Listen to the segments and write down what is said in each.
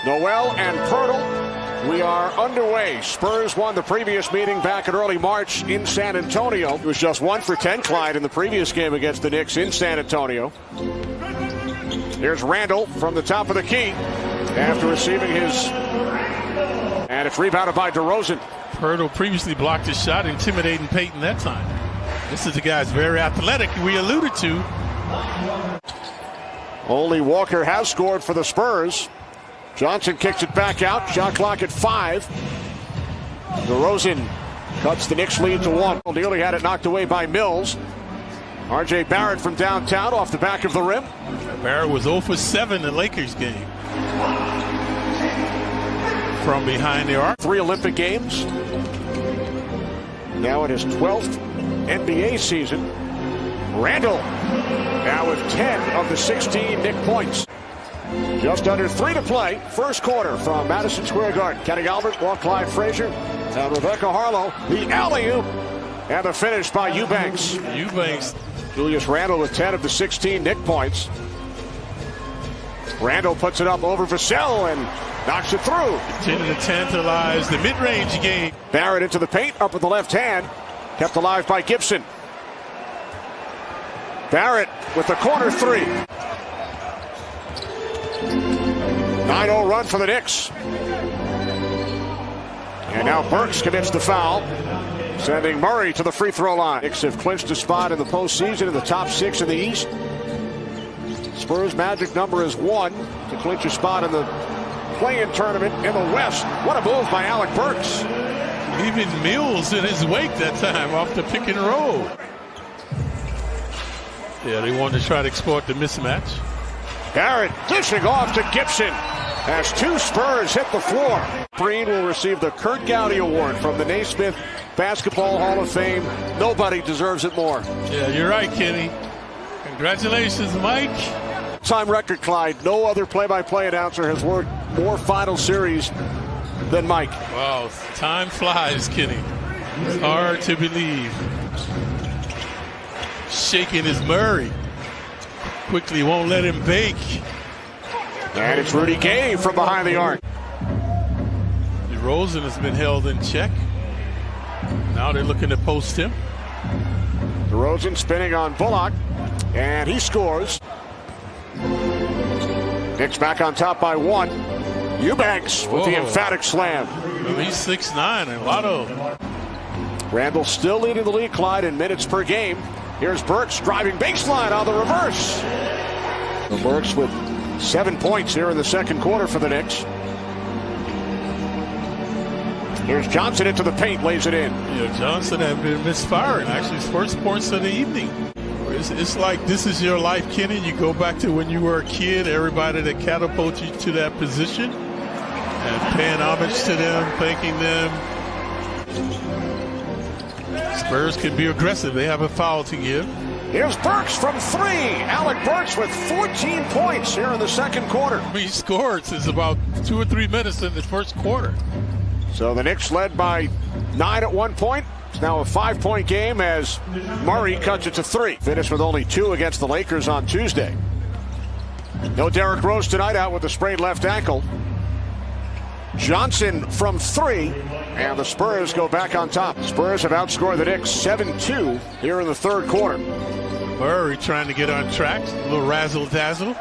Noel and Pirtle. We are underway. Spurs won the previous meeting back in early March in San Antonio. It was just 1 for 10, Clyde, in the previous game against the Knicks in San Antonio. Here's Randall from the top of the key after receiving his... And it's rebounded by DeRozan. Pirtle previously blocked his shot, intimidating Payton that time. This is a guy who's very athletic, we alluded to. Only Walker has scored for the Spurs. Johnson kicks it back out. Shot clock at 5. DeRozan cuts the Knicks lead to 1. Nearly had it knocked away by Mills. R.J. Barrett from downtown off the back of the rim. Barrett was 0 for 7 in the Lakers game. From behind the arc. 3 Olympic Games. Now in his 12th NBA season. Randall now with 10 of the 16 Knick points. Just under 3 to play. First quarter from Madison Square Garden. Kenny Albert, Clyde Frazier, and Rebecca Harlow. The alley-oop and the finish by Eubanks. Julius Randle with 10 of the 16 Knick points. Randle puts it up over Vassell and knocks it through. Continue to tantalize the mid-range game. Barrett into the paint, up with the left hand. Kept alive by Gibson. Barrett with the corner 3. 9-0 run for the Knicks. And now Burks commits the foul, sending Murray to the free throw line. Knicks have clinched a spot in the postseason in the top 6 in the East. Spurs' magic number is 1 to clinch a spot in the play-in tournament in the West. What a move by Alec Burks. Leaving Mills in his wake that time off the pick and roll. Yeah, they wanted to try to exploit the mismatch. Barrett dishing off to Gibson as 2 Spurs hit the floor. Breen will receive the Kurt Gowdy Award from the Naismith Basketball Hall of Fame. Nobody deserves it more. Yeah, you're right, Kenny. Congratulations, Mike. Time record, Clyde. No other play-by-play announcer has worked more final series than Mike. Wow, time flies, Kenny. It's hard to believe. Shaking his Murray. Quickly won't let him bake. And it's Rudy Gay from behind the arc. DeRozan has been held in check. Now they're looking to post him. DeRozan spinning on Bullock, and he scores. Knicks back on top by 1. Eubanks with the emphatic slam. Well, he's 6'9", and Lotto. Randall still leading the league, Clyde, in minutes per game. Here's Burks driving baseline on the reverse. Burks with 7 points here in the second quarter for the Knicks. Here's Johnson into the paint, lays it in. Yeah, Johnson had been misfiring. Actually, his first points of the evening. It's like this is your life, Kenny. You go back to when you were a kid, everybody that catapulted you to that position, and paying homage to them, thanking them. Spurs can be aggressive. They have a foul to give. Here's Burks from 3. Alec Burks with 14 points here in the second quarter. He scored since about 2 or 3 minutes in the first quarter. So the Knicks led by 9 at one point. It's now a 5-point game as Murray cuts it to 3. Finished with only 2 against the Lakers on Tuesday. No Derrick Rose tonight, out with a sprained left ankle. Johnson from 3, and the Spurs go back on top. Spurs have outscored the Knicks 7-2 here in the third quarter. Murray trying to get on track, a little razzle-dazzle.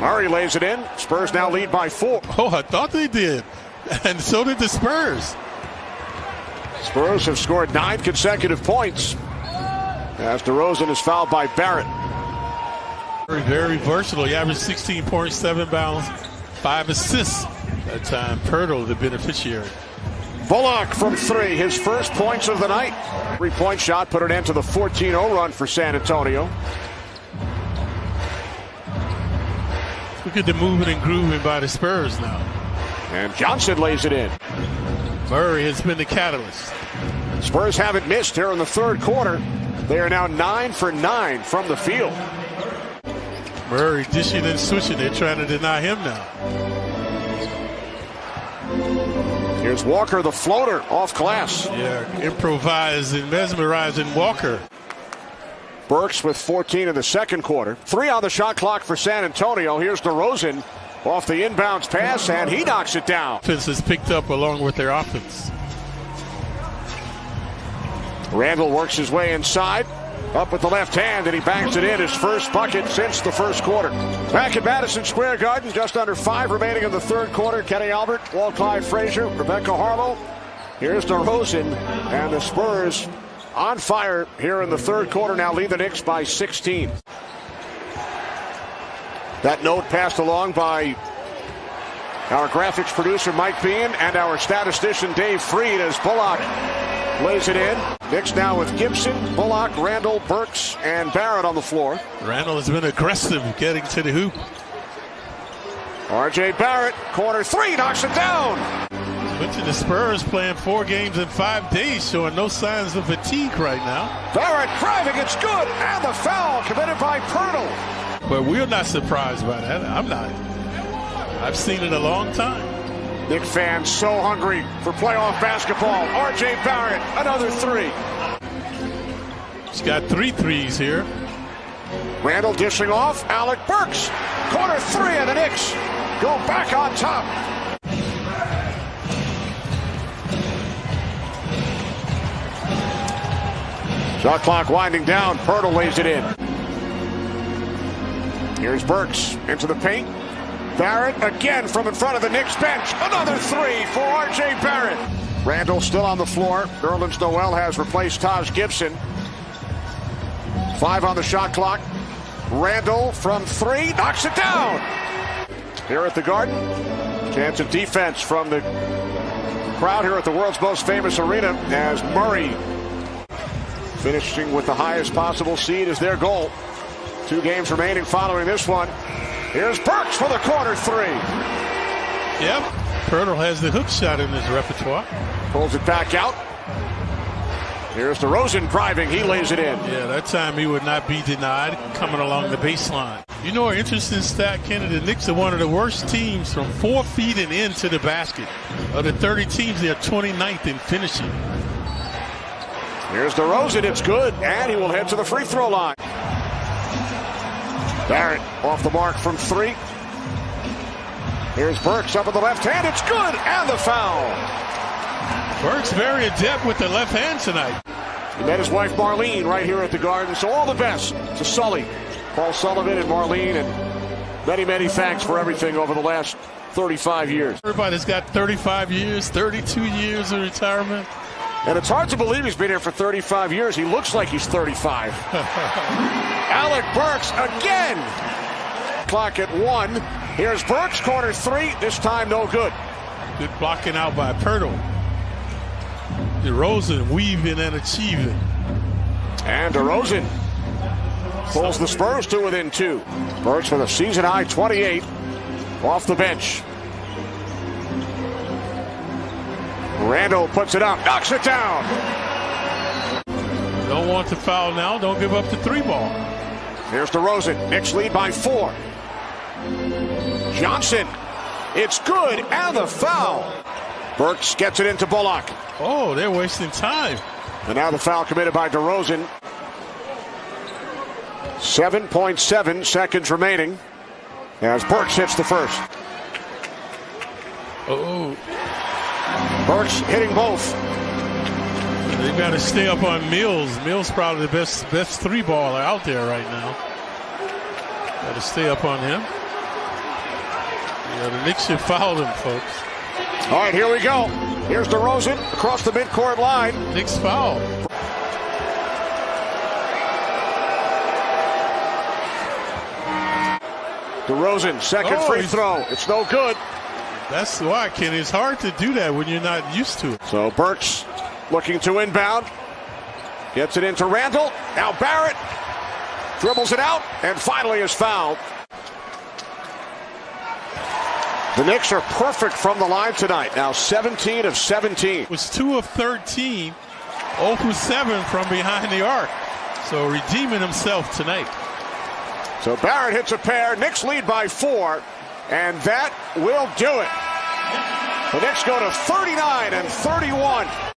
Murray lays it in. Spurs now lead by 4. Oh, I thought they did, and so did the Spurs. Spurs have scored 9 consecutive points as DeRozan is fouled by Barrett. Very versatile. He averaged 16 points, 7 bounds, 5 assists. That time, Pirtle, the beneficiary. Bullock from 3, his first points of the night. 3-point shot put an end to the 14-0 run for San Antonio. Look at the moving and grooving by the Spurs now. And Johnson lays it in. Murray has been the catalyst. Spurs haven't missed here in the third quarter. They are now 9 for 9 from the field. Murray dishing and switching. They're trying to deny him now. Here's Walker, the floater, off glass. Yeah, improvising, mesmerizing Walker. Burks with 14 in the second quarter. 3 on the shot clock for San Antonio. Here's DeRozan. off the inbounds pass, and he knocks it down. Offense is picked up along with their offense. Randall works his way inside, up with the left hand, and he bangs it in, his first bucket since the first quarter. Back at Madison Square Garden, just under 5 remaining in the third quarter. Kenny Albert, Walt Clyde Frazier, Rebecca Harlow. Here's DeRozan, and the Spurs on fire here in the third quarter, now lead the Knicks by 16. That note passed along by our graphics producer Mike Bean and our statistician Dave Freed as Bullock lays it in. Knicks now with Gibson, Bullock, Randall, Burks, and Barrett on the floor. Randall has been aggressive getting to the hoop. R.J. Barrett, corner three, knocks it down. Went to the Spurs playing 4 games in 5 days, showing no signs of fatigue right now. Barrett driving, it's good, and the foul committed by Pirtle. But we're not surprised by that. I'm not. I've seen it a long time. Knicks fans so hungry for playoff basketball. R.J. Barrett, another three. He's got 3 threes here. Randall dishing off. Alec Burks, corner three, and the Knicks go back on top. Shot clock winding down. Pirtle lays it in. Here's Burks into the paint. Barrett again from in front of the Knicks bench. Another three for R.J. Barrett. Randall still on the floor. Nerlens Noel has replaced Taj Gibson. 5 on the shot clock. Randall from 3 knocks it down. Here at the Garden, chance of defense from the crowd here at the world's most famous arena as Murray finishing with the highest possible seed is their goal. 2 games remaining following this one. Here's Burks for the corner three. Yep. Pirtle has the hook shot in his repertoire. Pulls it back out. Here's DeRozan driving. He lays it in. Yeah, that time he would not be denied coming along the baseline. You know an interesting stat, Kenny? The Knicks are one of the worst teams from 4 feet and into the basket. Of the 30 teams, they're 29th in finishing. Here's DeRozan. It's good. And he will head to the free throw line. Barrett off the mark from 3. Here's Burks up with the left hand. It's good. And the foul. Burks very adept with the left hand tonight. He met his wife Marlene right here at the Garden. So all the best to Sully, Paul Sullivan, and Marlene. And many, many thanks for everything over the last 35 years. Everybody's got 35 years, 32 years of retirement. And it's hard to believe he's been here for 35 years. He looks like he's 35. Alec Burks again. Clock at 1. Here's Burks, corner 3. This time no good. Good blocking out by Pirtle. DeRozan weaving and achieving. And DeRozan pulls the Spurs to within 2. Burks with a season-high 28 off the bench. Randall puts it up, knocks it down. Don't want to foul now. Don't give up the 3 ball. Here's DeRozan. Knicks lead by 4. Johnson. It's good, and the foul. Burks gets it into Bullock. Oh, they're wasting time. And now the foul committed by DeRozan. 7.7 seconds remaining as Burks hits the first. Oh. Burks hitting both. They've got to stay up on Mills. Mills probably the best 3-baller out there right now. Got to stay up on him. Yeah, the Knicks should foul him, folks. All right, here we go. Here's DeRozan across the midcourt line. Knicks foul. DeRozan, second free throw. It's no good. That's why, Kenny. It's hard to do that when you're not used to it. So Burks looking to inbound. Gets it into Randall. Now Barrett dribbles it out and finally is fouled. The Knicks are perfect from the line tonight. Now 17 of 17. It was 2 of 13. 0 for 7 from behind the arc. So redeeming himself tonight. So Barrett hits a pair. Knicks lead by 4. And that will do it. The Knicks go to 39 and 31.